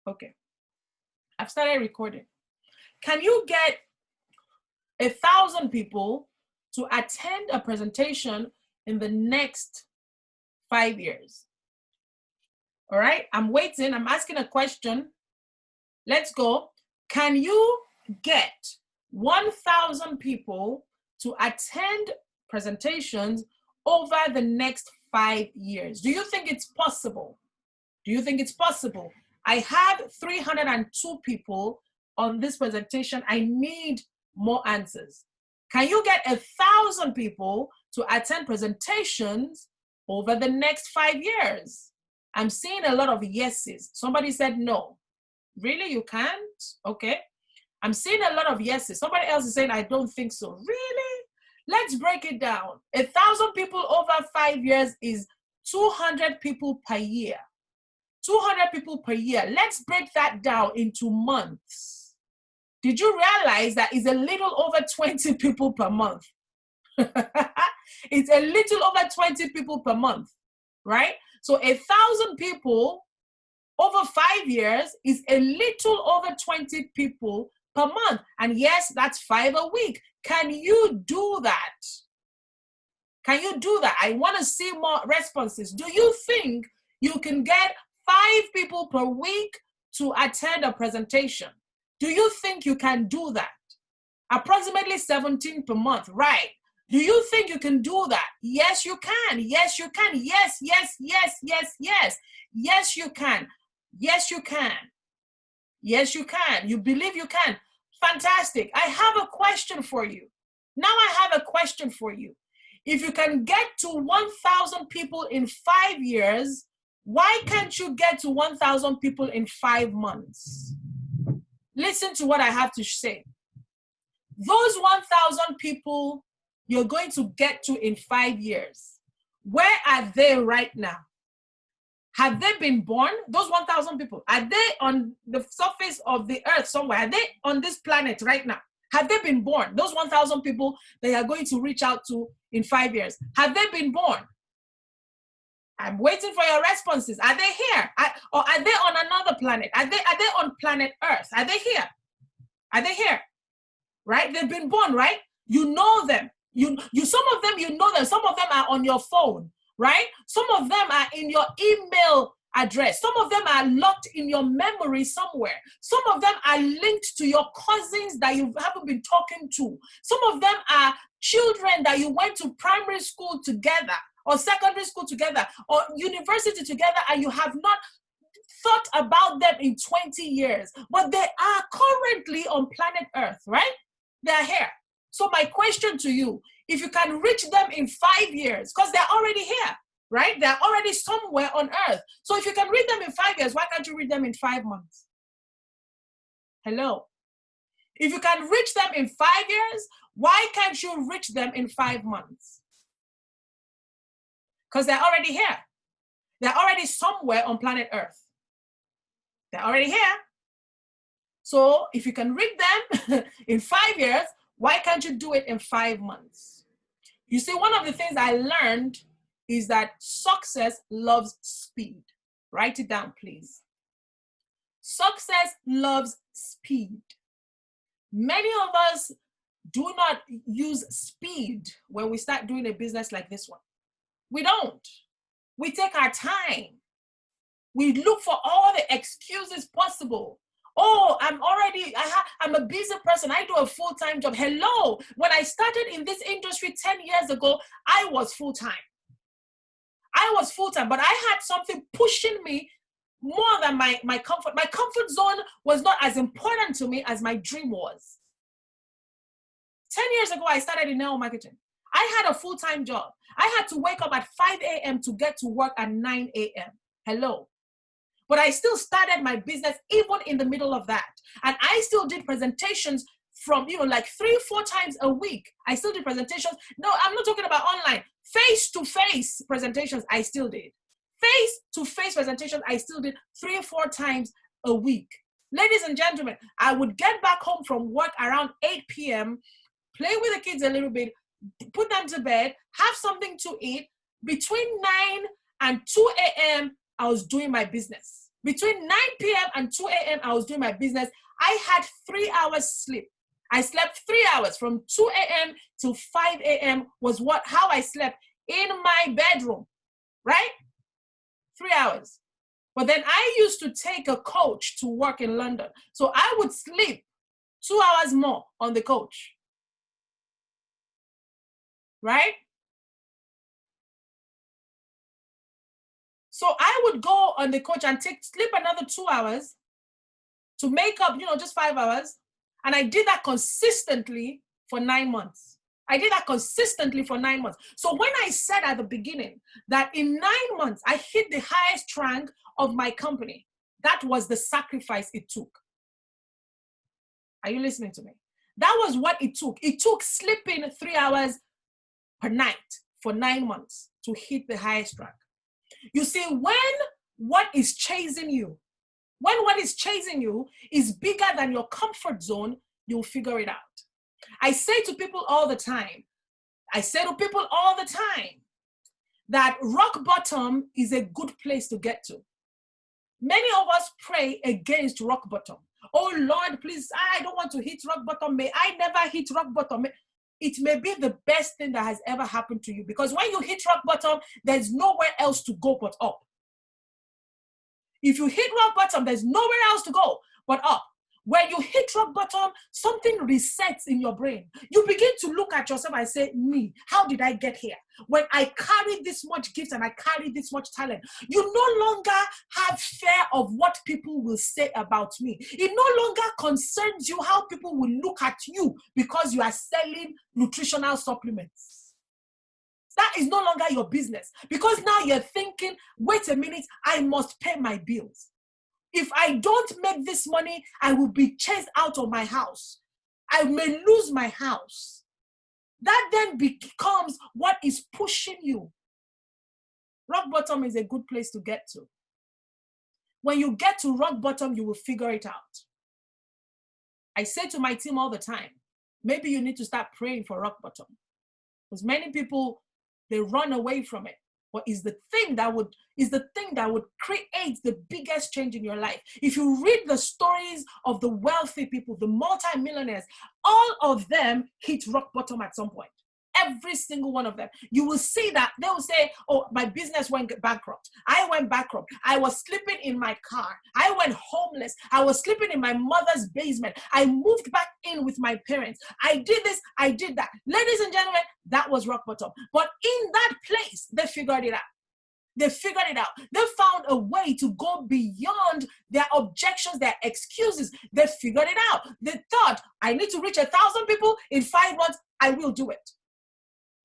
Okay. I've started recording. Can you get 1,000 people to attend a presentation in the next 5 years? All right, I'm waiting. I'm asking a question. Let's go. Can you get 1,000 people to attend presentations over the next 5 years? Do you think it's possible? Do you think it's possible? I have 302 people on this presentation. I need more answers. Can you get 1,000 people to attend presentations over the next 5 years? I'm seeing a lot of yeses. Somebody said no. Really, you can't? Okay. I'm seeing a lot of yeses. Somebody else is saying, I don't think so. Really? Let's break it down. 1,000 people over 5 years is 200 people per year. 200 people per year. Let's break that down into months. Did you realize that it's a little over 20 people per month? It's a little over 20 people per month, right? So 1,000 people over 5 years is a little over 20 people per month. And yes, that's 5 a week. Can you do that? Can you do that? I want to see more responses. Do you think you can get 5 people per week to attend a presentation? Do you think you can do that? Approximately 17 per month, right? Do you think you can do that? Yes, you can. Yes, you can. Yes, yes, yes, yes, yes. Yes, you can. Yes, you can. Yes, you can. You believe you can. Fantastic. I have a question for you. Now I have a question for you. If you can get to 1,000 people in 5 years, why can't you get to 1,000 people in 5 months? Listen to what I have to say. Those 1,000 people you're going to get to in 5 years, where are they right now? Have they been born? Those 1,000 people, are they on the surface of the earth somewhere? Are they on this planet right now? Have they been born? Those 1,000 people they are going to reach out to in 5 years, have they been born? I'm waiting for your responses. Are they here? Or are they on another planet? Are they on planet Earth? Are they here? Are they here? Right? They've been born, right? You know them. You some of them, you know them. Some of them are on your phone, right? Some of them are in your email address. Some of them are locked in your memory somewhere. Some of them are linked to your cousins that you haven't been talking to. Some of them are children that you went to primary school together or secondary school together or university together, and you have not thought about them in 20 years, but they are currently on planet Earth, right? They're here. So my question to you, if you can reach them in 5 years, because they're already here, right? They're already somewhere on Earth. So if you can read them in 5 years, why can't you read them in 5 months? Hello? If you can reach them in 5 years, why can't you reach them in 5 months? Because they're already here. They're already somewhere on planet Earth. They're already here. So if you can read them in 5 years, why can't you do it in 5 months? You see, one of the things I learned is that success loves speed. Write it down, please. Success loves speed. Many of us do not use speed when we start doing a business like this one. We don't. We take our time. We look for all the excuses possible. Oh, I'm a busy person. I do a full-time job. Hello. When I started in this industry 10 years ago, I was full-time. I was full-time, but I had something pushing me more than my comfort. My comfort zone was not as important to me as my dream was. 10 years ago, I started in network marketing. I had a full-time job. I had to wake up at 5 a.m. to get to work at 9 a.m. Hello. But I still started my business even in the middle of that. And I still did presentations from, like 3-4 times a week. I still did presentations. No, I'm not talking about online. Face-to-face presentations, I still did. Face-to-face presentations, I still did 3-4 times a week. Ladies and gentlemen, I would get back home from work around 8 p.m., play with the kids a little bit, put them to bed, have something to eat. Between 9 and 2 a.m., I was doing my business. Between 9 p.m. and 2 a.m., I was doing my business. I had 3 hours sleep. I slept 3 hours from 2 a.m. to 5 a.m. was how I slept in my bedroom, right? 3 hours. But then I used to take a coach to work in London. So I would sleep 2 hours more on the coach, right? So I would go on the coach and sleep another 2 hours to make up, just 5 hours. And I did that consistently for 9 months. I did that consistently for 9 months. So when I said at the beginning that in 9 months, I hit the highest rank of my company, that was the sacrifice it took. Are you listening to me? That was what it took. It took sleeping 3 hours per night for 9 months to hit the highest rank. You see, when what is chasing you is bigger than your comfort zone, you'll figure it out. I say to people all the time that rock bottom is a good place to get to. Many of us pray against rock bottom. Oh Lord, please, I don't want to hit rock bottom. May I never hit rock bottom. It may be the best thing that has ever happened to you, because when you hit rock bottom, there's nowhere else to go but up. If you hit rock bottom, there's nowhere else to go but up. When you hit rock bottom, something resets in your brain. You begin to look at yourself and say, me, how did I get here? When I carry this much gift and I carry this much talent, you no longer have fear of what people will say about me. It no longer concerns you how people will look at you because you are selling nutritional supplements. That is no longer your business, because now you're thinking, wait a minute, I must pay my bills. If I don't make this money, I will be chased out of my house. I may lose my house. That then becomes what is pushing you. Rock bottom is a good place to get to. When you get to rock bottom, you will figure it out. I say to my team all the time, maybe you need to start praying for rock bottom. Because many people, they run away from it. What is the thing that would create the biggest change in your life? If you read the stories of the wealthy people, the multi-millionaires, all of them hit rock bottom at some point. Every single one of them. You will see that they will say, oh, my business went bankrupt. I went bankrupt. I was sleeping in my car. I went homeless. I was sleeping in my mother's basement. I moved back in with my parents. I did this. I did that. Ladies and gentlemen, that was rock bottom. But in that place, they figured it out. They figured it out. They found a way to go beyond their objections, their excuses. They figured it out. They thought, I need to reach 1,000 people in 5 months. I will do it.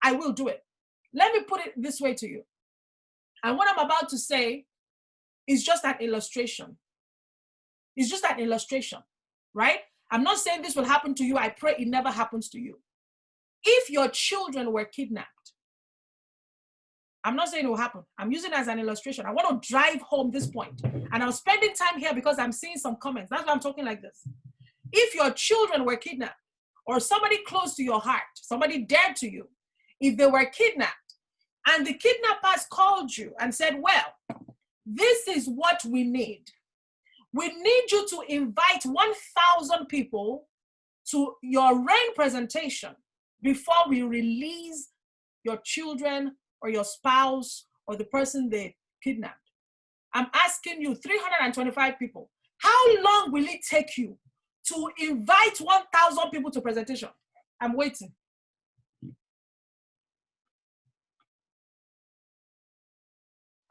I will do it. Let me put it this way to you. And what I'm about to say is just an illustration. It's just an illustration, right? I'm not saying this will happen to you. I pray it never happens to you. If your children were kidnapped, I'm not saying it will happen. I'm using it as an illustration. I want to drive home this point. And I'm spending time here because I'm seeing some comments. That's why I'm talking like this. If your children were kidnapped, or somebody close to your heart, somebody dear to you, if they were kidnapped and the kidnappers called you and said, well, this is what we need. We need you to invite 1,000 people to your rain presentation before we release your children or your spouse or the person they kidnapped. I'm asking you, 325 people, how long will it take you to invite 1,000 people to presentation? I'm waiting.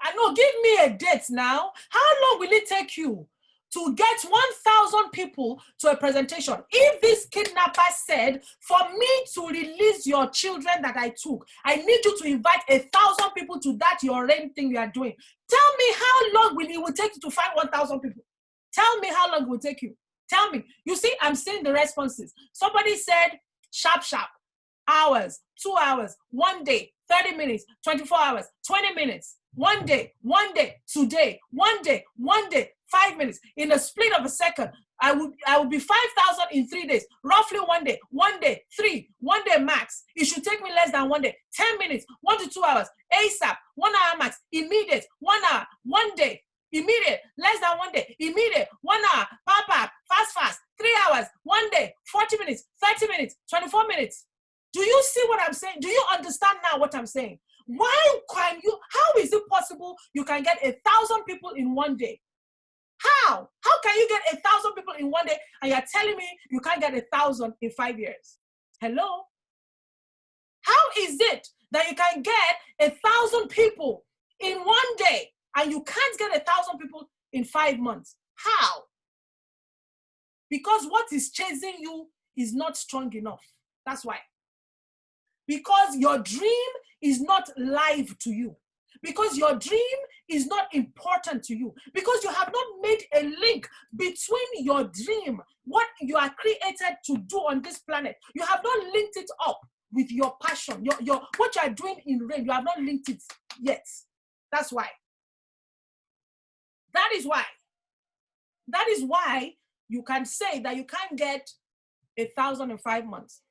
I know, give me a date now. How long will it take you to get 1,000 people to a presentation? If this kidnapper said, for me to release your children that I took, I need you to invite 1,000 people to that your rain thing you are doing. Tell me how long it will take you to find 1,000 people. Tell me how long it will take you. Tell me. You see, I'm seeing the responses. Somebody said, sharp, hours, 2 hours, 1 day, 30 minutes, 24 hours, 20 minutes. 1 day, today, 1 day, 5 minutes. In a split of a second, I would be 5,000 in 3 days. Roughly 1 day, 3, 1 day max. It should take me less than 1 day. 10 minutes, 1 to 2 hours, ASAP, 1 hour max, immediate, 1 hour, 1 day. Immediate, less than 1 day. Immediate, 1 hour, pop, fast, 3 hours, 1 day, 40 minutes, 30 minutes, 24 minutes. Do you see what I'm saying? Do you understand now what I'm saying? Why can you, how is it possible you can get 1,000 people in 1 day? How? How can you get 1,000 people in 1 day and you're telling me you can't get 1,000 in 5 years? Hello? How is it that you can get 1,000 people in 1 day and you can't get 1,000 people in 5 months? How? Because what is chasing you is not strong enough. That's why. Because your dream is not live to you. Because your dream is not important to you. Because you have not made a link between your dream, what you are created to do on this planet. You have not linked it up with your passion, your what you are doing in rain. You have not linked it yet. That's why. That is why. That is why you can say that you can't get 1,000 in 5 months.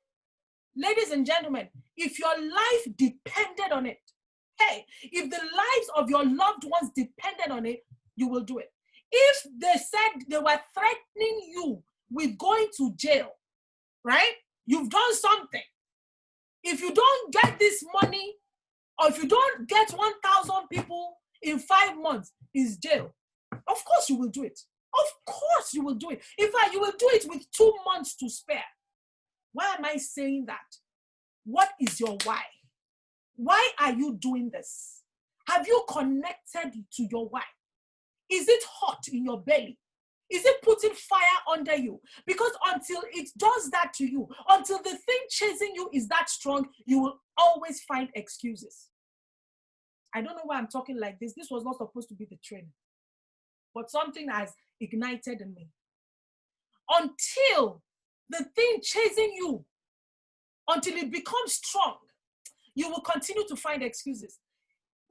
Ladies and gentlemen, if your life depended on it, hey, if the lives of your loved ones depended on it, you will do it. If they said they were threatening you with going to jail, right? You've done something. If you don't get this money, or if you don't get 1,000 people in 5 months, is jail. Of course you will do it. Of course you will do it. In fact, you will do it with 2 months to spare. Why am I saying that? What is your why? Why are you doing this? Have you connected to your why? Is it hot in your belly? Is it putting fire under you? Because until it does that to you, until the thing chasing you is that strong, you will always find excuses. I don't know why I'm talking like this. This was not supposed to be the training. But something has ignited in me. Until the thing chasing you, until it becomes strong, you will continue to find excuses.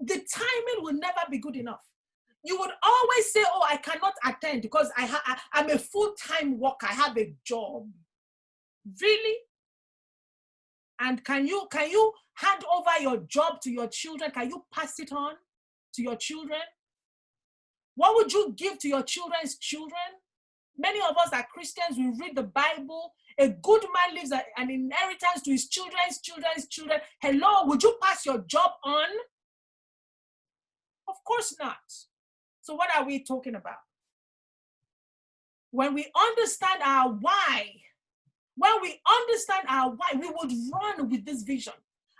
The timing will never be good enough. You would always say, oh, I cannot attend because I'm a full-time worker. I have a job. Really? And can you hand over your job to your children? Can you pass it on to your children? What would you give to your children's children? Many of us are Christians. We read the Bible. A good man leaves an inheritance to his children's children. Hello, would you pass your job on? Of course not. So what are we talking about? When we understand our why, we would run with this vision.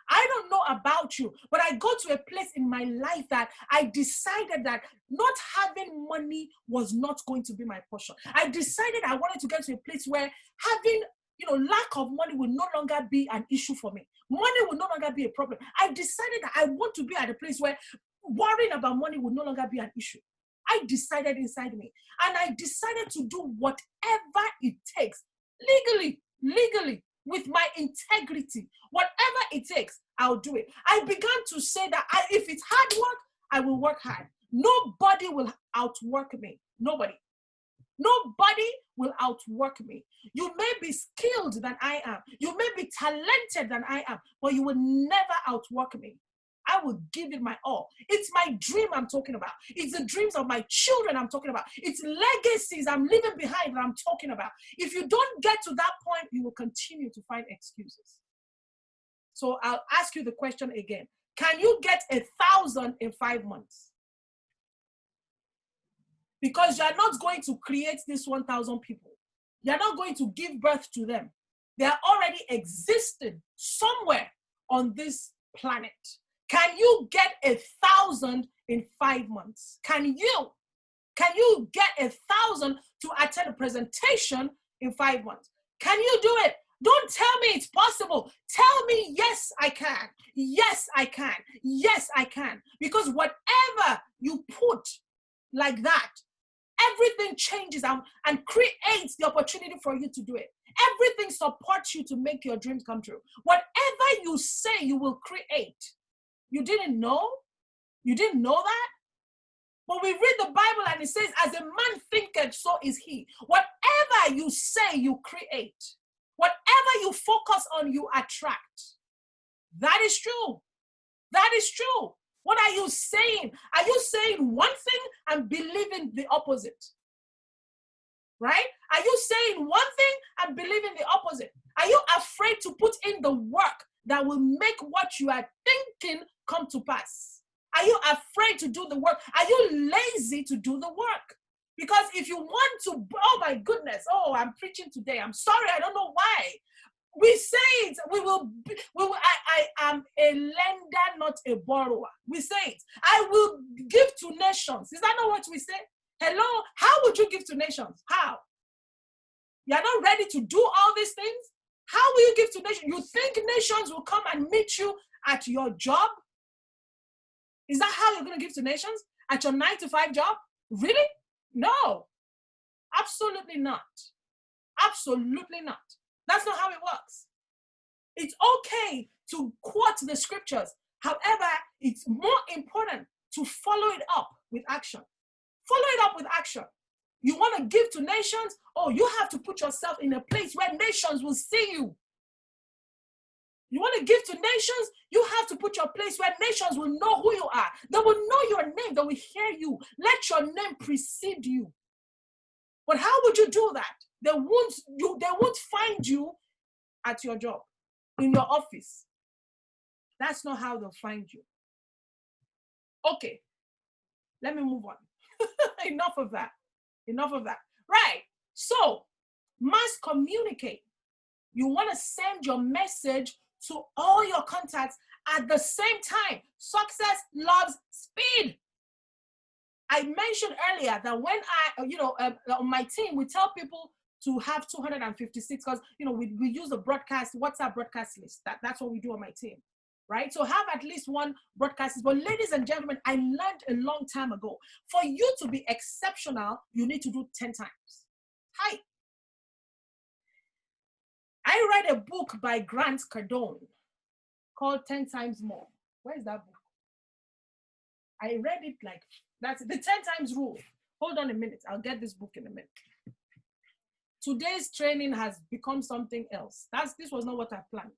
I don't know about you, but I got to a place in my life that I decided that not having money was not going to be my portion. I decided I wanted to get to a place where having, lack of money will no longer be an issue for me. Money will no longer be a problem. I decided that I want to be at a place where worrying about money will no longer be an issue. I decided inside me, and I decided to do whatever it takes, legally, with my integrity. Whatever it takes, I'll do it. I began to say that if it's hard work, I will work hard. Nobody will outwork me. Nobody will outwork me. You may be skilled than I am. You may be talented than I am, but you will never outwork me. I will give it my all. It's my dream I'm talking about. It's the dreams of my children I'm talking about. It's legacies I'm leaving behind that I'm talking about. If you don't get to that point, you will continue to find excuses. So I'll ask you the question again. Can you get 1,000 in 5 months? Because you're not going to create this 1,000 people. You're not going to give birth to them. They are already existing somewhere on this planet. Can you get 1,000 in 5 months? Can you get 1,000 to attend a presentation in 5 months? Can you do it? Don't tell me it's possible. Tell me, yes, I can. Yes, I can. Yes, I can. Because whatever you put like that, everything changes and creates the opportunity for you to do it. Everything supports you to make your dreams come true. Whatever you say you will create. You didn't know? You didn't know that? But we read the Bible and it says, as a man thinketh, so is he. Whatever you say, you create. Whatever you focus on, you attract. That is true. That is true. What are you saying? Are you saying one thing and believing the opposite? Right? Are you saying one thing and believing the opposite? Are you afraid to put in the work that will make what you are thinking come to pass? Are you afraid to do the work? Are you lazy to do the work? Because if you want to, oh my goodness, oh, I'm preaching today. I'm sorry, I don't know why. We say it, I am a lender, not a borrower. We say it. I will give to nations. Is that not what we say? Hello, how would you give to nations? How? You're not ready to do all these things? How will you give to nations? You think nations will come and meet you at your job? Is that how you're going to give to nations? At your 9-to-5 job? Really? No. Absolutely not. Absolutely not. That's not how it works. It's okay to quote the scriptures. However, it's more important to follow it up with action. Follow it up with action. You want to give to nations? Oh, you have to put yourself in a place where nations will see you. You want to give to nations? You have to put your place where nations will know who you are. They will know your name. They will hear you. Let your name precede you. But how would you do that? They won't find you at your job, in your office. That's not how they'll find you. Okay, let me move on. Enough of that. Enough of that. Right. So, mass communicate. You want to send your message to all your contacts at the same time. Success loves speed. I mentioned earlier that when on my team, we tell people to have 256 because, we use the WhatsApp broadcast list. That's what we do on my team, right? So have at least one broadcast list. But ladies and gentlemen, I learned a long time ago, for you to be exceptional, you need to do 10 times. Hi. I read a book by Grant Cardone called 10 Times More. Where is that book? I read it that's the 10 times rule. Hold on a minute. I'll get this book in a minute. Today's training has become something else. This was not what I planned.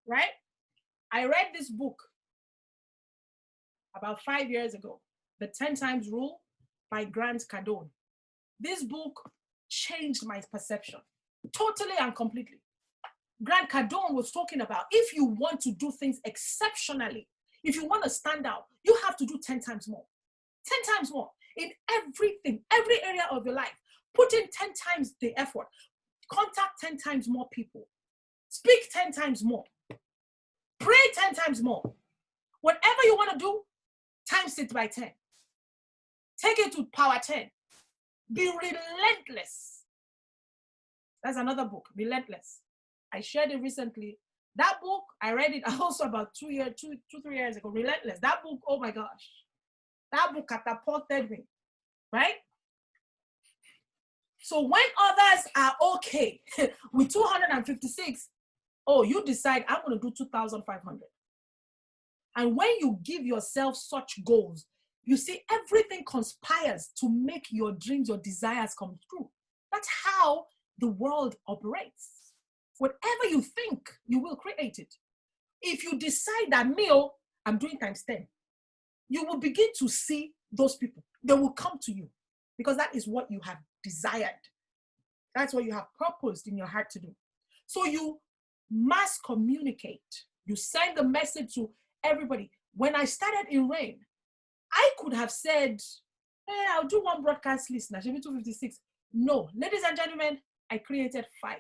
Right? I read this book about 5 years ago, The 10 Times Rule by Grant Cardone. This book changed my perception totally and completely. Grant Cardone was talking about, if you want to do things exceptionally, if you want to stand out, you have to do 10 times more. 10 times more in everything, every area of your life. Put in 10 times the effort. Contact 10 times more people. Speak 10 times more. Pray 10 times more. Whatever you want to do, times it by 10. Take it to power 10. Be relentless. That's another book, Relentless. I shared it recently. That book, I read it also about 3 years ago. Relentless. That book, oh my gosh. That book catapulted me, right? So when others are okay with 256, oh, you decide, I'm going to do 2,500. And when you give yourself such goals, you see everything conspires to make your dreams, your desires come true. That's how the world operates. Whatever you think, you will create it. If you decide that, I'm doing times 10, you will begin to see those people. They will come to you because that is what you have desired. That's what you have purposed in your heart to do. So you mass communicate. You send the message to everybody. When I started in Rain, I could have said, hey, I'll do one broadcast list. Now, 256. No, ladies and gentlemen, I created 5.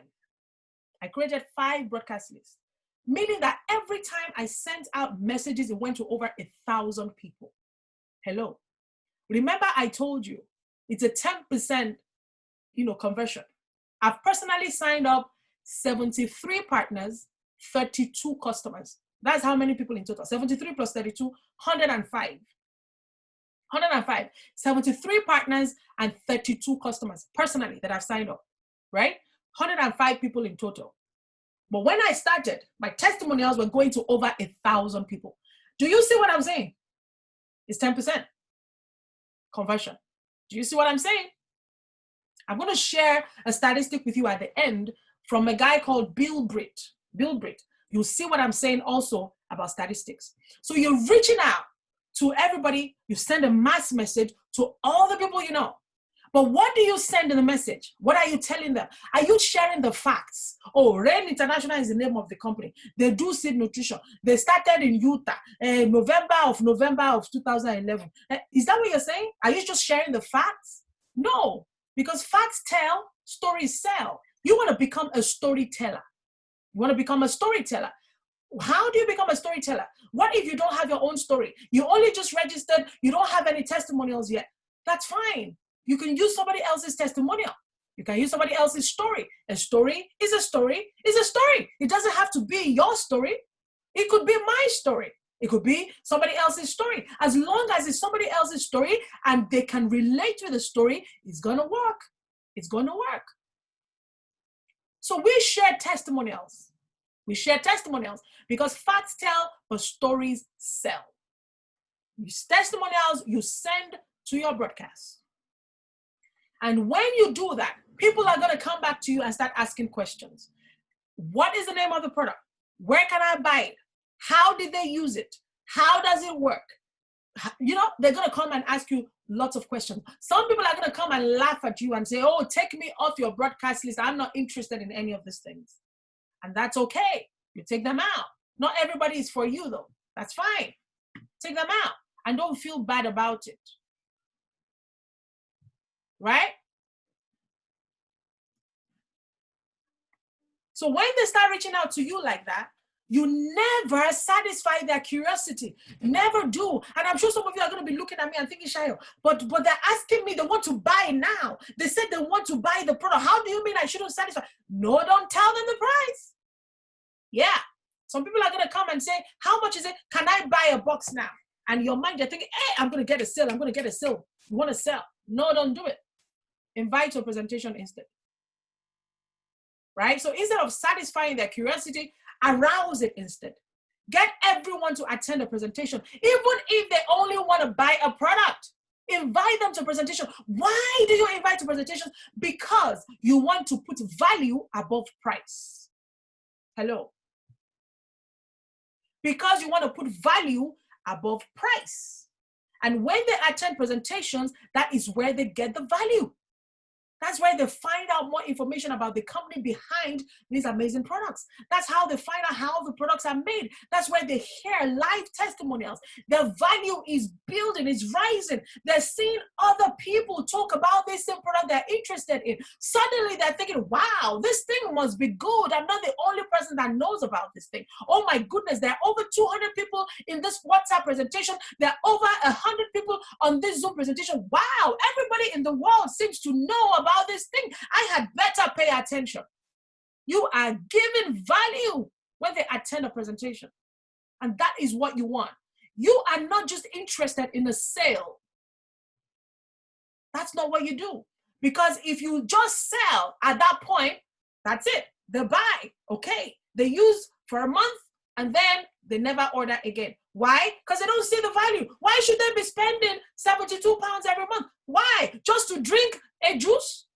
I created 5 broadcast lists, meaning that every time I sent out messages, it went to over 1,000 people. Hello. Remember, I told you it's a 10%, conversion. I've personally signed up 73 partners, 32 customers. That's how many people in total. 73 plus 32, 105. 105. 73 partners and 32 customers personally that I've signed up, right? 105 people in total. But when I started, my testimonials were going to over 1,000 people. Do you see what I'm saying? It's 10% conversion. Do you see what I'm saying? I'm going to share a statistic with you at the end from a guy called Bill Britt. Bill Britt. You'll see what I'm saying also about statistics. So you're reaching out to everybody. You send a mass message to all the people you know. But what do you send in the message? What are you telling them? Are you sharing the facts? Oh, Rain International is the name of the company. They do seed nutrition. They started in Utah, November of 2011. Is that what you're saying? Are you just sharing the facts? No, because facts tell, stories sell. You want to become a storyteller. You want to become a storyteller. How do you become a storyteller? What if you don't have your own story? You only just registered. You don't have any testimonials yet. That's fine. You can use somebody else's testimonial. You can use somebody else's story. A story is a story is a story. It doesn't have to be your story. It could be my story. It could be somebody else's story. As long as it's somebody else's story and they can relate to the story, it's going to work. It's going to work. So we share testimonials. We share testimonials because facts tell, but stories sell. These testimonials you send to your broadcast. And when you do that, people are going to come back to you and start asking questions. What is the name of the product? Where can I buy it? How did they use it? How does it work? You know, they're going to come and ask you lots of questions. Some people are going to come and laugh at you and say, oh, take me off your broadcast list. I'm not interested in any of these things. And that's okay. You take them out. Not everybody is for you, though. That's fine. Take them out and don't feel bad about it. Right? So when they start reaching out to you like that, you never satisfy their curiosity. Never do. And I'm sure some of you are going to be looking at me and thinking, Shayo, but they're asking me, they want to buy now. They said they want to buy the product. How do you mean I shouldn't satisfy? No, don't tell them the price. Yeah. Some people are going to come and say, how much is it? Can I buy a box now? And your mind, you're thinking, hey, I'm going to get a sale. I'm going to get a sale. You want to sell? No, don't do it. Invite your presentation instead. Right? So instead of satisfying their curiosity, arouse it instead. Get everyone to attend a presentation, even if they only want to buy a product. Invite them to a presentation. Why do you invite to presentations? Because you want to put value above price. Hello. Because you want to put value above price. And when they attend presentations, that is where they get the value. That's where they find out more information about the company behind these amazing products. That's how they find out how the products are made. That's where they hear live testimonials. Their value is building, is rising. They're seeing other people talk about this same product they're interested in. Suddenly they're thinking, wow, this thing must be good. I'm not the only person that knows about this thing. Oh my goodness, there are over 200 people in this WhatsApp presentation. There are over 100 people on this Zoom presentation. Wow, everybody in the world seems to know about this thing. I had better pay attention. You are giving value when they attend a presentation. And that is what you want. You are not just interested in a sale. That's not what you do. Because if you just sell at that point, that's it. They buy. Okay. They use for a month and then they never order again. Why? Because they don't see the value. Why should they be spending 72 pounds every month? Why? Just to drink a juice?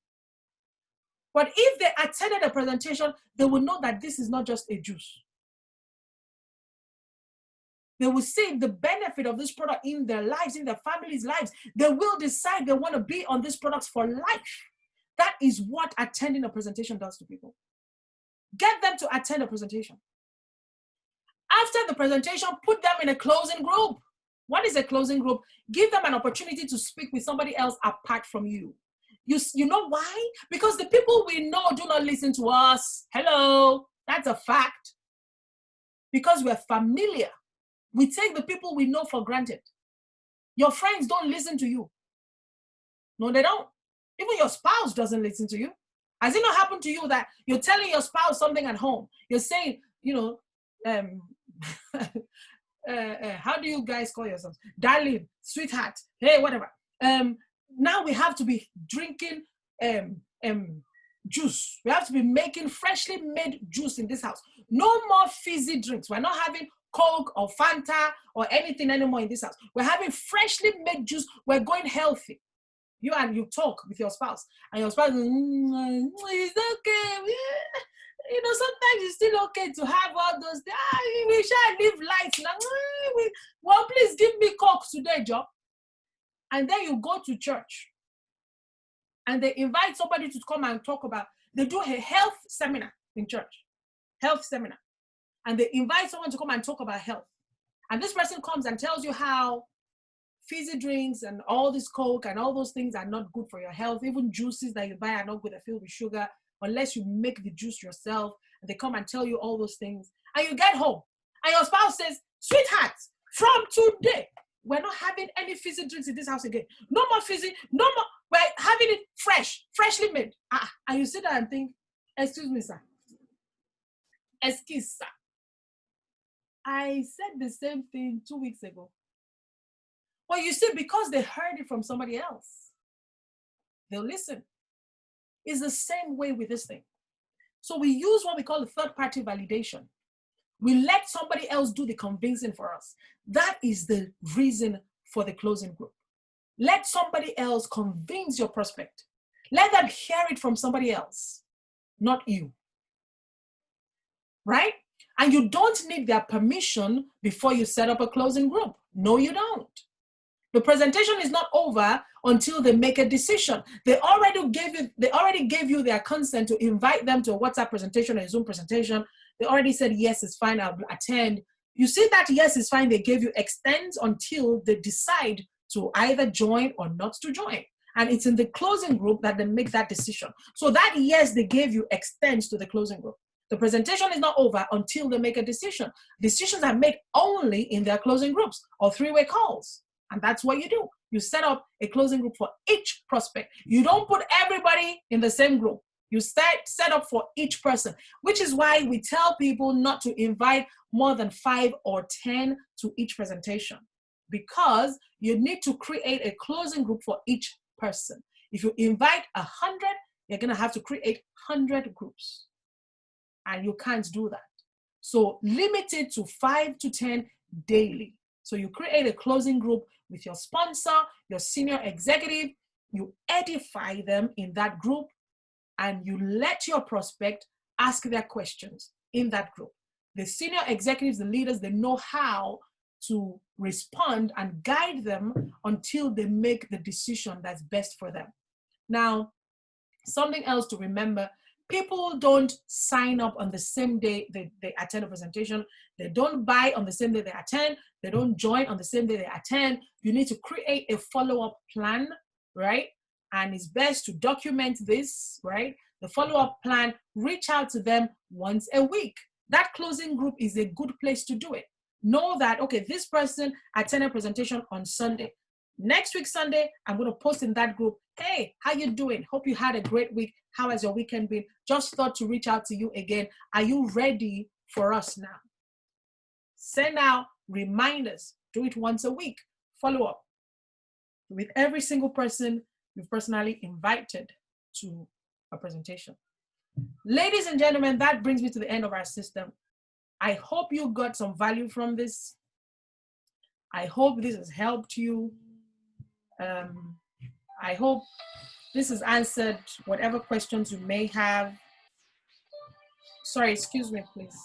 But if they attended a presentation, they will know that this is not just a juice. They will see the benefit of this product in their lives, in their families' lives. They will decide they want to be on these products for life. That is what attending a presentation does to people. Get them to attend a presentation. After the presentation, put them in a closing group. What is a closing group? Give them an opportunity to speak with somebody else apart from you. You know why? Because the people we know do not listen to us. Hello, that's a fact. Because we're familiar. We take the people we know for granted. Your friends don't listen to you. No, they don't. Even your spouse doesn't listen to you. Has it not happened to you that you're telling your spouse something at home? You're saying, how do you guys call yourselves? Darling, sweetheart, hey, whatever. Now we have to be drinking juice. We have to be making freshly made juice in this house. No more fizzy drinks. We're not having Coke or Fanta or anything anymore in this house. We're having freshly made juice. We're going healthy. You talk with your spouse, and your spouse, it's okay. sometimes it's still okay to have all those, we shall live life now. Well, please give me Coke today, Joe. And then you go to church and they invite somebody to come and talk about, they do a health seminar in church, health seminar. And they invite someone to come and talk about health. And this person comes and tells you how fizzy drinks and all this Coke and all those things are not good for your health. Even juices that you buy are not good, they're filled with sugar, unless you make the juice yourself. And they come and tell you all those things. And you get home and your spouse says, sweetheart, from today, we're not having any fizzy drinks in this house again. No more fizzy, no more. We're having it freshly made. And you sit there and think, excuse me, sir. Excuse, sir. I said the same thing 2 weeks ago. Well, you see, because they heard it from somebody else, they'll listen. It's the same way with this thing. So we use what we call the third-party validation. We let somebody else do the convincing for us. That is the reason for the closing group. Let somebody else convince your prospect. Let them hear it from somebody else, not you. Right? And you don't need their permission before you set up a closing group. No, you don't. The presentation is not over until they make a decision. They already gave you their consent to invite them to a WhatsApp presentation or a Zoom presentation. They already said, yes, it's fine, I'll attend. You see that yes, it's fine, they gave you extends until they decide to either join or not to join. And it's in the closing group that they make that decision. So that yes, they gave you extends to the closing group. The presentation is not over until they make a decision. Decisions are made only in their closing groups or three-way calls. And that's what you do. You set up a closing group for each prospect. You don't put everybody in the same group. You set up for each person, which is why we tell people not to invite more than 5 or 10 to each presentation, because you need to create a closing group for each person. If you invite 100, you're going to have to create 100 groups. And you can't do that. So limit it to 5 to 10 daily. So you create a closing group with your sponsor, your senior executive, you edify them in that group, and you let your prospect ask their questions in that group. The senior executives, the leaders, they know how to respond and guide them until they make the decision that's best for them. Now, something else to remember, people don't sign up on the same day they attend a presentation. They don't buy on the same day they attend. They don't join on the same day they attend. You need to create a follow-up plan, right? And it's best to document this, right? The follow-up plan, reach out to them once a week. That closing group is a good place to do it. Know that, okay, this person attended a presentation on Sunday. Next week, Sunday, I'm going to post in that group, hey, how you doing? Hope you had a great week. How has your weekend been? Just thought to reach out to you again. Are you ready for us now? Send out reminders. Do it once a week. Follow up with every single person you've personally invited to a presentation. Ladies and gentlemen, that brings me to the end of our system. I hope you got some value from this. I hope this has helped you. I hope this has answered whatever questions you may have. Sorry, excuse me, please.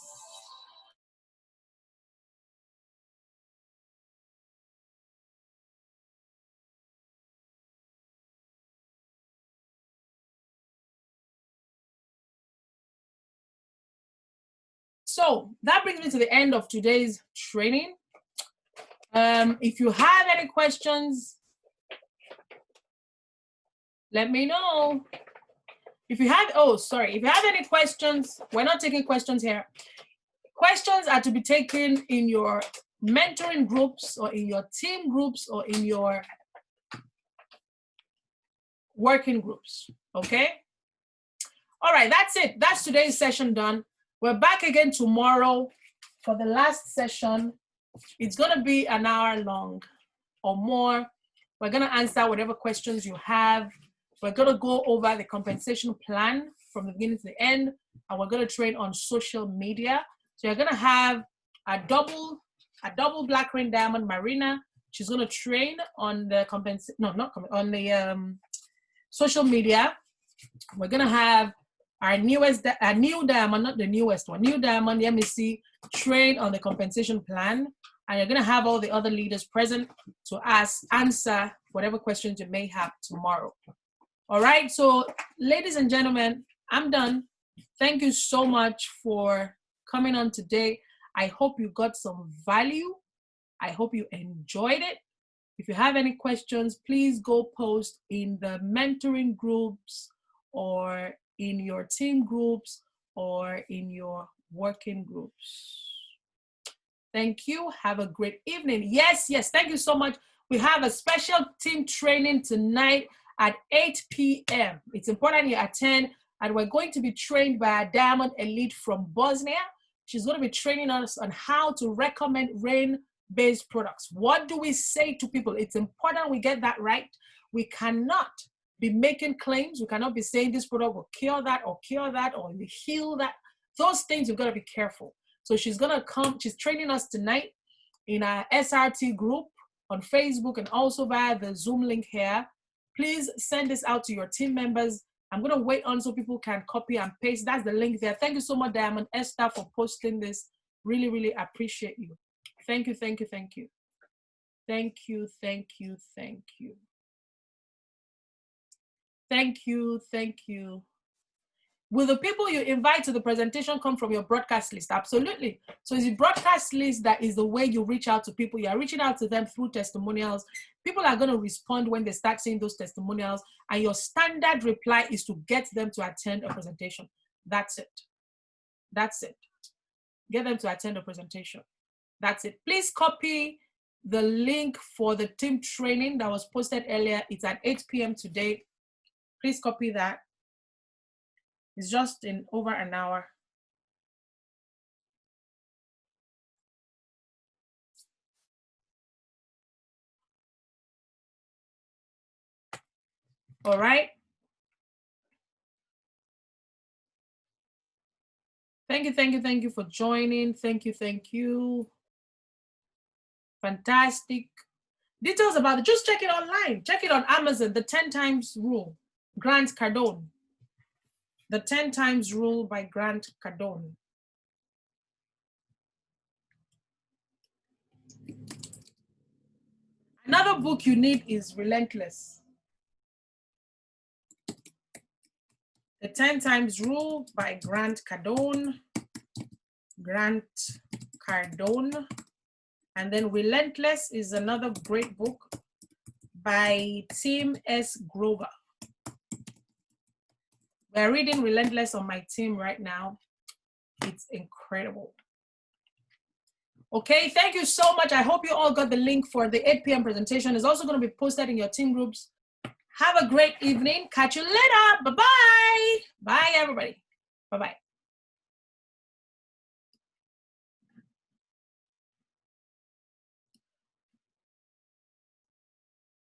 So that brings me to the end of today's training. If you have any questions, let me know. If you have, if you have any questions, we're not taking questions here. Questions are to be taken in your mentoring groups or in your team groups or in your working groups, okay? All right, that's it. That's today's session done. We're back again tomorrow for the last session. It's gonna be an hour long or more. We're gonna answer whatever questions you have. We're gonna go over the compensation plan from the beginning to the end, and we're gonna train on social media. So you're gonna have a double Black Rain Diamond Marina. She's gonna train on the social media. We're gonna have our new diamond, not the newest one, new diamond, let me see, train on the compensation plan. And you're going to have all the other leaders present to answer whatever questions you may have tomorrow. All right. So, ladies and gentlemen, I'm done. Thank you so much for coming on today. I hope you got some value. I hope you enjoyed it. If you have any questions, please go post in the mentoring groups or in your team groups or in your working groups. Thank you. Have a great evening. Yes, thank you so much. We have a special team training tonight at 8 p.m. It's important you attend, and we're going to be trained by a Diamond Elite from Bosnia. She's going to be training us on how to recommend rain-based products. What do we say to people? It's important we get that right. We cannot be making claims. We cannot be saying this product will cure that or heal that. Those things, you've got to be careful. So she's going to come, she's training us tonight in our SRT group on Facebook and also via the Zoom link here. Please send this out to your team members. I'm going to wait on so people can copy and paste. That's the link there. Thank you so much, Diamond Esther, for posting this. Really, really appreciate you. Thank you, thank you, thank you. Thank you, thank you, thank you. Thank you, thank you. Will the people you invite to the presentation come from your broadcast list? Absolutely. So it's the broadcast list that is the way you reach out to people. You are reaching out to them through testimonials. People are going to respond when they start seeing those testimonials, and your standard reply is to get them to attend a presentation. That's it. That's it. Get them to attend a presentation. That's it. Please copy the link for the team training that was posted earlier. It's at 8 p.m. today. Please copy that. It's just in over an hour. All right. Thank you, thank you, thank you for joining. Thank you, thank you. Fantastic. Details about it, just check it online. Check it on Amazon, the 10 times rule, Grant Cardone. The 10 times rule by Grant Cardone. Another book you need is Relentless. The 10 times rule by Grant Cardone. Grant Cardone. And then Relentless is another great book by Tim S. Grover. We're reading Relentless on my team right now. It's incredible. Okay, thank you so much. I hope you all got the link for the 8 p.m. presentation. It's also going to be posted in your team groups. Have a great evening. Catch you later. Bye-bye. Bye, everybody. Bye-bye.